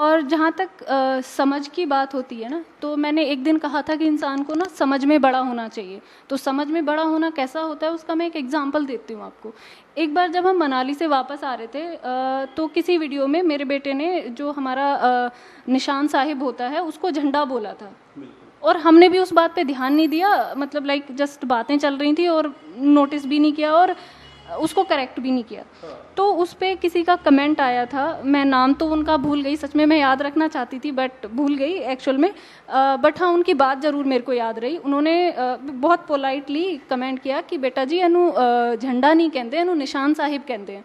और जहाँ तक समझ की बात होती है ना, तो मैंने एक दिन कहा था कि इंसान को ना समझ में बड़ा होना चाहिए। तो समझ में बड़ा होना कैसा होता है उसका मैं एक एग्जांपल देती हूँ आपको। एक बार जब हम मनाली से वापस आ रहे थे तो किसी वीडियो में मेरे बेटे ने जो हमारा निशान साहिब होता है उसको झंडा बोला था, और हमने भी उस बात पे ध्यान नहीं दिया, मतलब लाइक जस्ट बातें चल रही थी और नोटिस भी नहीं किया और उसको करेक्ट भी नहीं किया। तो उस पर किसी का कमेंट आया था, मैं नाम तो उनका भूल गई, सच में मैं याद रखना चाहती थी बट भूल गई एक्चुअल में, बट हाँ उनकी बात ज़रूर मेरे को याद रही। उन्होंने बहुत पोलाइटली कमेंट किया कि बेटा जी एनू झंडा नहीं कहते, एनू निशान साहिब कहते हैं।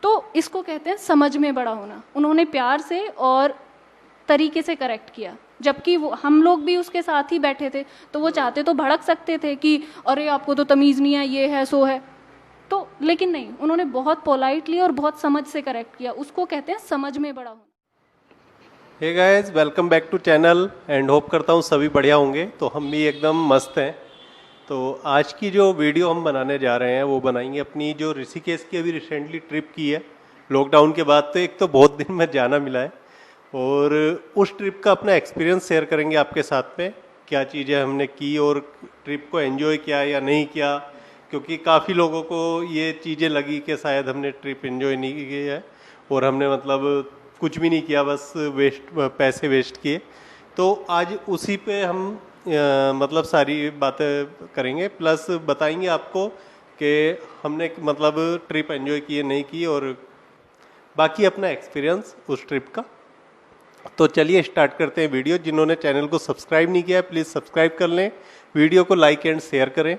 तो इसको कहते हैं समझ में बड़ा होना। उन्होंने प्यार से और तरीके से करेक्ट किया, जबकि वो हम लोग भी उसके साथ ही बैठे थे, तो वो चाहते तो भड़क सकते थे कि अरे आपको तो तमीज़ नहीं है, ये है सो है, तो लेकिन नहीं, उन्होंने बहुत पोलाइटली और बहुत समझ से करेक्ट किया। उसको कहते हैं समझ में बड़ा होना। Hey guys, welcome back to channel and hope करता हूँ सभी बढ़िया होंगे। तो हम भी एकदम मस्त हैं। तो आज की जो वीडियो हम बनाने जा रहे हैं वो बनाएंगे अपनी जो ऋषिकेश की अभी रिसेंटली ट्रिप की है लॉकडाउन के बाद। तो एक तो बहुत दिन में जाना मिला है और उस ट्रिप का अपना एक्सपीरियंस शेयर करेंगे आपके साथ में, क्या चीज़ें हमने की और ट्रिप को एंजॉय किया या नहीं किया, क्योंकि काफ़ी लोगों को ये चीज़ें लगी कि शायद हमने ट्रिप एंजॉय नहीं की है और हमने मतलब कुछ भी नहीं किया, बस पैसे वेस्ट किए। तो आज उसी पे हम मतलब सारी बातें करेंगे, प्लस बताएंगे आपको कि हमने मतलब ट्रिप एंजॉय की है नहीं की और बाकी अपना एक्सपीरियंस उस ट्रिप का। तो चलिए स्टार्ट करते हैं वीडियो। जिन्होंने चैनल को सब्सक्राइब नहीं किया है प्लीज़ सब्सक्राइब कर लें, वीडियो को लाइक एंड शेयर करें।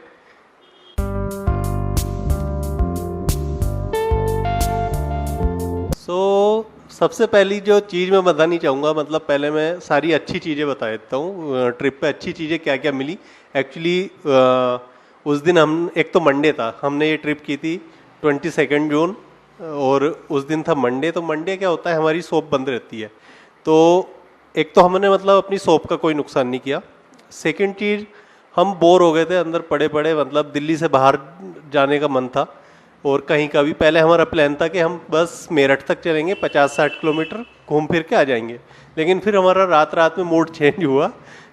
सबसे पहली जो चीज़ मैं बतानी चाहूँगा, मतलब पहले मैं सारी अच्छी चीज़ें बता देता हूँ ट्रिप पे अच्छी चीज़ें क्या क्या मिली। एक्चुअली उस दिन हम, एक तो मंडे था, हमने ये ट्रिप की थी 22 जून और उस दिन था मंडे। तो मंडे क्या होता है, हमारी शॉप बंद रहती है। तो एक तो हमने मतलब अपनी शॉप का कोई नुकसान नहीं किया। सेकेंड चीज़, हम बोर हो गए थे अंदर पड़े पड़े, मतलब दिल्ली से बाहर जाने का मन था और कहीं का भी। पहले हमारा प्लान था कि हम बस मेरठ तक चलेंगे, 50-60 किलोमीटर घूम फिर के आ जाएंगे। लेकिन फिर हमारा रात रात में मूड चेंज हुआ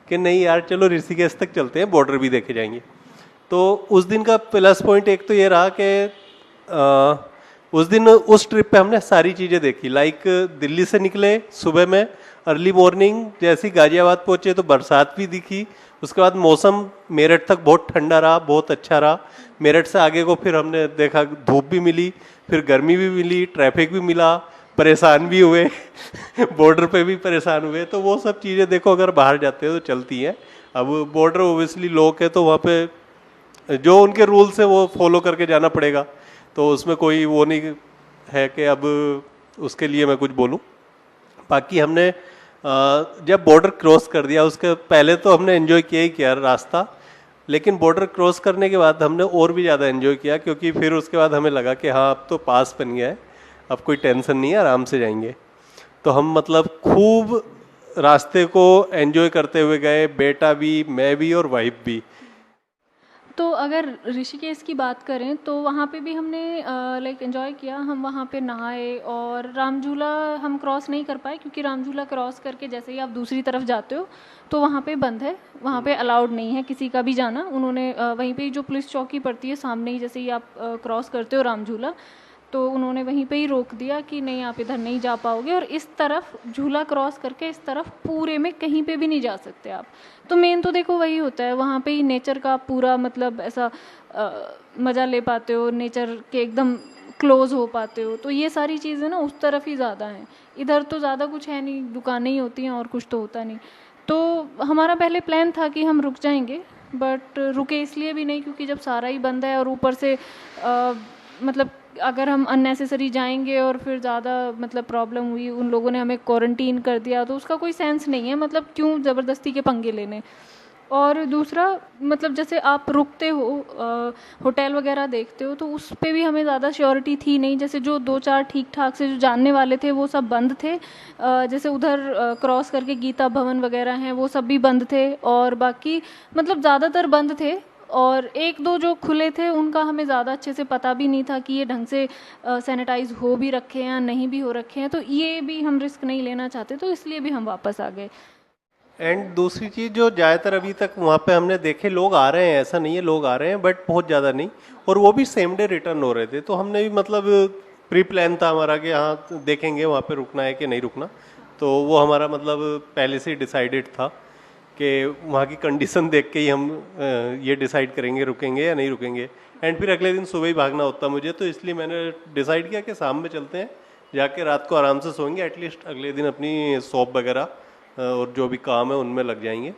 कि नहीं यार चलो ऋषिकेश तक चलते हैं, बॉर्डर भी देखे जाएंगे। तो उस दिन का प्लस पॉइंट एक तो ये रहा कि उस दिन उस ट्रिप पे हमने सारी चीज़ें देखी। लाइक दिल्ली से निकले सुबह में अर्ली मॉर्निंग, जैसे ही गाजियाबाद पहुँचे तो बरसात भी दिखी। उसके बाद मौसम मेरठ तक बहुत ठंडा रहा, बहुत अच्छा रहा। मेरठ से आगे को फिर हमने देखा धूप भी मिली, फिर गर्मी भी मिली, ट्रैफिक भी मिला, परेशान भी हुए बॉर्डर पे भी परेशान हुए। तो वो सब चीज़ें देखो अगर बाहर जाते हो तो चलती हैं। अब बॉर्डर ओबियसली लॉक है तो वहाँ पे जो उनके रूल्स है वो फॉलो करके जाना पड़ेगा, तो उसमें कोई वो नहीं है कि अब उसके लिए मैं कुछ बोलूँ। बाकी हमने जब बॉर्डर क्रॉस कर दिया उसके पहले तो हमने एंजॉय किया ही किया रास्ता, लेकिन बॉर्डर क्रॉस करने के बाद हमने और भी ज़्यादा एंजॉय किया, क्योंकि फिर उसके बाद हमें लगा कि हाँ अब तो पास बन गया है, अब कोई टेंशन नहीं है, आराम से जाएंगे। तो हम मतलब खूब रास्ते को एंजॉय करते हुए गए, बेटा भी, मैं भी और वाइफ भी। तो अगर ऋषिकेश की बात करें तो वहाँ पे भी हमने लाइक एंजॉय किया। हम वहाँ पे नहाए और रामझूला हम क्रॉस नहीं कर पाए, क्योंकि रामझूला क्रॉस करके जैसे ही आप दूसरी तरफ जाते हो तो वहाँ पे बंद है, वहाँ पे अलाउड नहीं है किसी का भी जाना। उन्होंने वहीं पे जो पुलिस चौकी पड़ती है सामने ही, जैसे ही आप क्रॉस करते हो रामझूला, तो उन्होंने वहीं पे ही रोक दिया कि नहीं आप इधर नहीं जा पाओगे, और इस तरफ झूला क्रॉस करके इस तरफ पूरे में कहीं पे भी नहीं जा सकते आप। तो मेन तो देखो वही होता है, वहाँ पे ही नेचर का पूरा मतलब ऐसा मज़ा ले पाते हो, नेचर के एकदम क्लोज हो पाते हो। तो ये सारी चीज़ें ना उस तरफ ही ज़्यादा हैं, इधर तो ज़्यादा कुछ है नहीं, दुकानें ही होती हैं और कुछ तो होता नहीं। तो हमारा पहले प्लान था कि हम रुक जाएंगे, बट रुके इसलिए भी नहीं क्योंकि जब सारा ही बंद है और ऊपर से मतलब अगर हम अननेसेसरी जाएंगे और फिर ज़्यादा मतलब प्रॉब्लम हुई, उन लोगों ने हमें क्वारंटीन कर दिया, तो उसका कोई सेंस नहीं है, मतलब क्यों ज़बरदस्ती के पंगे लेने। और दूसरा मतलब जैसे आप रुकते हो होटल वगैरह देखते हो, तो उस पे भी हमें ज़्यादा श्योरिटी थी नहीं। जैसे जो 2-4 ठीक ठाक से जो जानने वाले थे वो सब बंद थे, जैसे उधर क्रॉस करके गीता भवन वगैरह हैं वो सब भी बंद थे, और बाकी मतलब ज़्यादातर बंद थे। और एक दो जो खुले थे उनका हमें ज़्यादा अच्छे से पता भी नहीं था कि ये ढंग से सैनिटाइज हो भी रखे हैं या नहीं भी हो रखे हैं, तो ये भी हम रिस्क नहीं लेना चाहते, तो इसलिए भी हम वापस आ गए। एंड दूसरी चीज़ जो ज़्यादातर अभी तक वहाँ पे हमने देखे, लोग आ रहे हैं, ऐसा नहीं है, लोग आ रहे हैं बट बहुत ज़्यादा नहीं, और वो भी सेम डे रिटर्न हो रहे थे। तो हमने भी मतलब प्री प्लान था हमारा कि हाँ देखेंगे वहाँ पे रुकना है कि नहीं रुकना, तो वो हमारा मतलब पहले से ही डिसाइडेड था कि वहाँ की कंडीशन देख के ही हम ये डिसाइड करेंगे रुकेंगे या नहीं रुकेंगे। एंड फिर अगले दिन सुबह ही भागना होता मुझे, तो इसलिए मैंने डिसाइड किया कि शाम में चलते हैं, जाके रात को आराम से सोएंगे, एटलीस्ट अगले दिन अपनी शॉप वगैरह और जो भी काम है उनमें लग जाएंगे।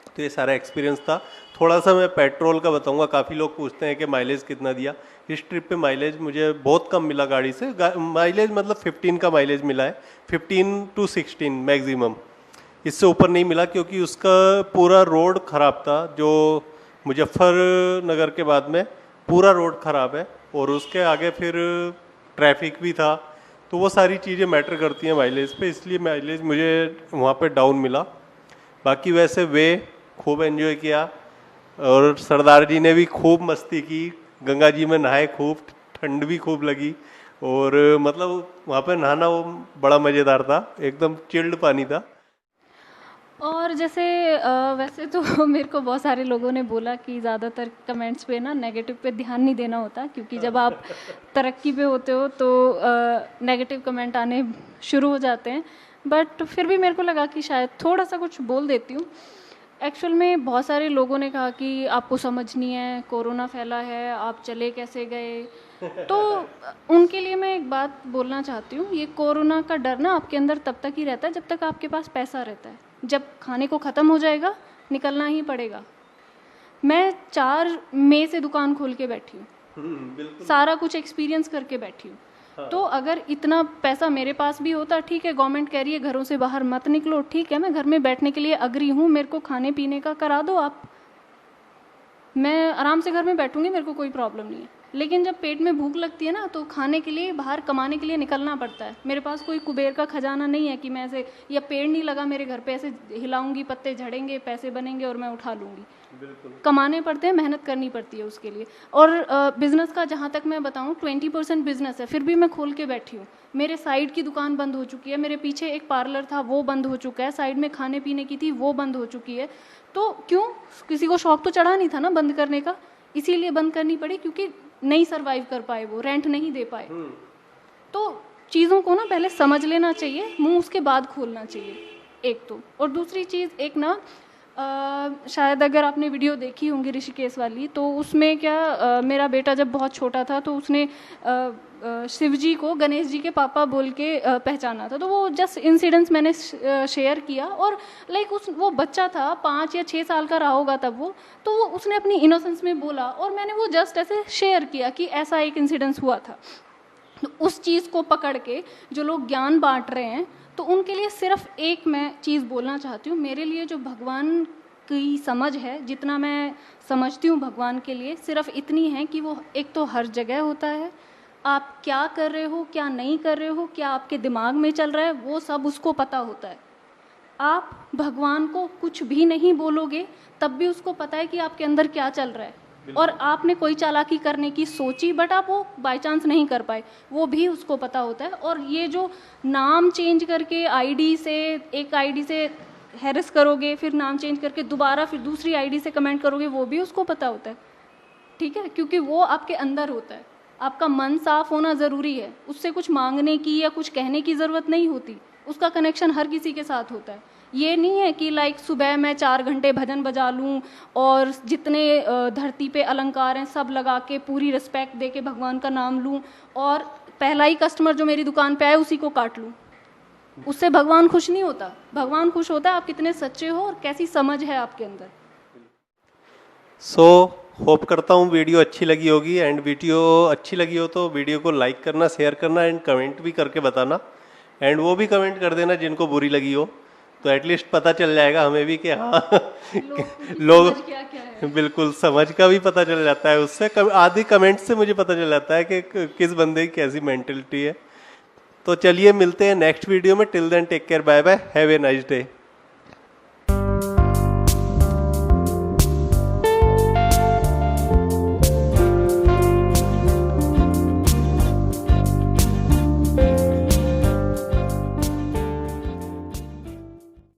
तो ये सारा एक्सपीरियंस था। थोड़ा सा मैं पेट्रोल का बताऊंगा, काफ़ी लोग पूछते हैं कि माइलेज कितना दिया। इस ट्रिप पे माइलेज मुझे बहुत कम मिला गाड़ी से, माइलेज मतलब 15 का माइलेज मिला है, 15 to 16 मैक्सिमम, इससे ऊपर नहीं मिला, क्योंकि उसका पूरा रोड ख़राब था। जो मुजफ्फरनगर के बाद में पूरा रोड ख़राब है, और उसके आगे फिर ट्रैफिक भी था, तो वो सारी चीज़ें मैटर करती हैं माइलेज पे, इसलिए माइलेज मुझे वहाँ पे डाउन मिला। बाकी वैसे वे खूब एंजॉय किया, और सरदार जी ने भी खूब मस्ती की, गंगा जी में नहाए खूब, ठंड भी खूब लगी, और मतलब वहाँ पे नहाना वो बड़ा मज़ेदार था, एकदम चिल्ड पानी था। और जैसे वैसे तो मेरे को बहुत सारे लोगों ने बोला कि ज़्यादातर कमेंट्स पे ना नेगेटिव पे ध्यान नहीं देना होता, क्योंकि जब आप तरक्की पे होते हो तो नेगेटिव कमेंट आने शुरू हो जाते हैं। बट फिर भी मेरे को लगा कि शायद थोड़ा सा कुछ बोल देती हूँ। एक्चुअल में बहुत सारे लोगों ने कहा कि आपको समझ नहीं है, कोरोना फैला है, आप चले कैसे गए। तो उनके लिए मैं एक बात बोलना चाहती हूँ, ये कोरोना का डर ना आपके अंदर तब तक ही रहता है जब तक आपके पास पैसा रहता है। जब खाने को ख़त्म हो जाएगा निकलना ही पड़ेगा। मैं 4 मई से दुकान खोल के बैठी हूँ, सारा कुछ एक्सपीरियंस करके बैठी हूँ। तो अगर इतना पैसा मेरे पास भी होता, ठीक है गवर्नमेंट कह रही है घरों से बाहर मत निकलो, ठीक है मैं घर में बैठने के लिए अग्री हूँ, मेरे को खाने पीने का करा दो आप, मैं आराम से घर में बैठूंगी, मेरे को कोई प्रॉब्लम नहीं है। लेकिन जब पेट में भूख लगती है ना, तो खाने के लिए बाहर कमाने के लिए निकलना पड़ता है। मेरे पास कोई कुबेर का खजाना नहीं है कि मैं ऐसे, या पेड़ नहीं लगा मेरे घर पे ऐसे हिलाऊंगी, पत्ते झड़ेंगे, पैसे बनेंगे और मैं उठा लूँगी। कमाने पड़ते हैं, मेहनत करनी पड़ती है उसके लिए। और बिज़नेस का जहाँ तक मैं बताऊँ 20% बिज़नेस है, फिर भी मैं खोल के बैठी हूँ। मेरे साइड की दुकान बंद हो चुकी है, मेरे पीछे एक पार्लर था वो बंद हो चुका है, साइड में खाने पीने की थी वो बंद हो चुकी है। तो क्यों, किसी को शौक तो चढ़ा नहीं था ना बंद करने का, इसीलिए बंद करनी पड़ी, क्योंकि नहीं सरवाइव कर पाए, वो रेंट नहीं दे पाए। तो चीज़ों को ना पहले समझ लेना चाहिए, मुंह उसके बाद खोलना चाहिए, एक तो। और दूसरी चीज़, एक ना शायद अगर आपने वीडियो देखी होंगी ऋषिकेश वाली, तो उसमें क्या मेरा बेटा जब बहुत छोटा था तो उसने शिव जी को गणेश जी के पापा बोल के पहचाना था। तो वो जस्ट इंसिडेंट्स मैंने शेयर किया, और लाइक वो बच्चा था 5 या 6 साल का रहा होगा तब वो, तो वो उसने अपनी इनोसेंस में बोला, और मैंने वो जस्ट ऐसे शेयर किया कि ऐसा एक इंसिडेंस हुआ था। तो उस चीज़ को पकड़ के जो लोग ज्ञान बांट रहे हैं, तो उनके लिए सिर्फ एक मैं चीज़ बोलना चाहती हूँ। मेरे लिए जो भगवान की समझ है, जितना मैं समझती हूँ भगवान के लिए, सिर्फ इतनी है कि वो एक तो हर जगह होता है, आप क्या कर रहे हो क्या नहीं कर रहे हो, क्या आपके दिमाग में चल रहा है, वो सब उसको पता होता है। आप भगवान को कुछ भी नहीं बोलोगे तब भी उसको पता है कि आपके अंदर क्या चल रहा है। और आपने कोई चालाकी करने की सोची बट आप वो बाय चांस नहीं कर पाए, वो भी उसको पता होता है। और ये जो नाम चेंज करके आईडी से, एक आईडी से हैरेस करोगे, फिर नाम चेंज करके दोबारा फिर दूसरी आईडी से कमेंट करोगे, वो भी उसको पता होता है, ठीक है, क्योंकि वो आपके अंदर होता है। आपका मन साफ होना ज़रूरी है, उससे कुछ मांगने की या कुछ कहने की ज़रूरत नहीं होती, उसका कनेक्शन हर किसी के साथ होता है। ये नहीं है कि लाइक सुबह मैं 4 घंटे भजन बजा लूँ और जितने धरती पे अलंकार हैं सब लगा के पूरी रिस्पेक्ट दे के भगवान का नाम लूँ, और पहला ही कस्टमर जो मेरी दुकान पे आए उसी को काट लूँ। उससे भगवान खुश नहीं होता। भगवान खुश होता है आप कितने सच्चे हो और कैसी समझ है आपके अंदर। होप करता हूँ वीडियो अच्छी लगी होगी, एंड वीडियो अच्छी लगी हो तो वीडियो को लाइक करना, शेयर करना, एंड कमेंट भी करके बताना। एंड वो भी कमेंट कर देना जिनको बुरी लगी हो, तो एटलीस्ट पता चल जाएगा हमें भी कि हाँ लोग क्या है। बिल्कुल समझ का भी पता चल जाता है उससे, आधी कमेंट से मुझे पता चल जाता है कि किस बंदे की कैसी मेंटलिटी है। तो चलिए मिलते हैं नेक्स्ट वीडियो में। Till then take care, bye bye, have a nice day.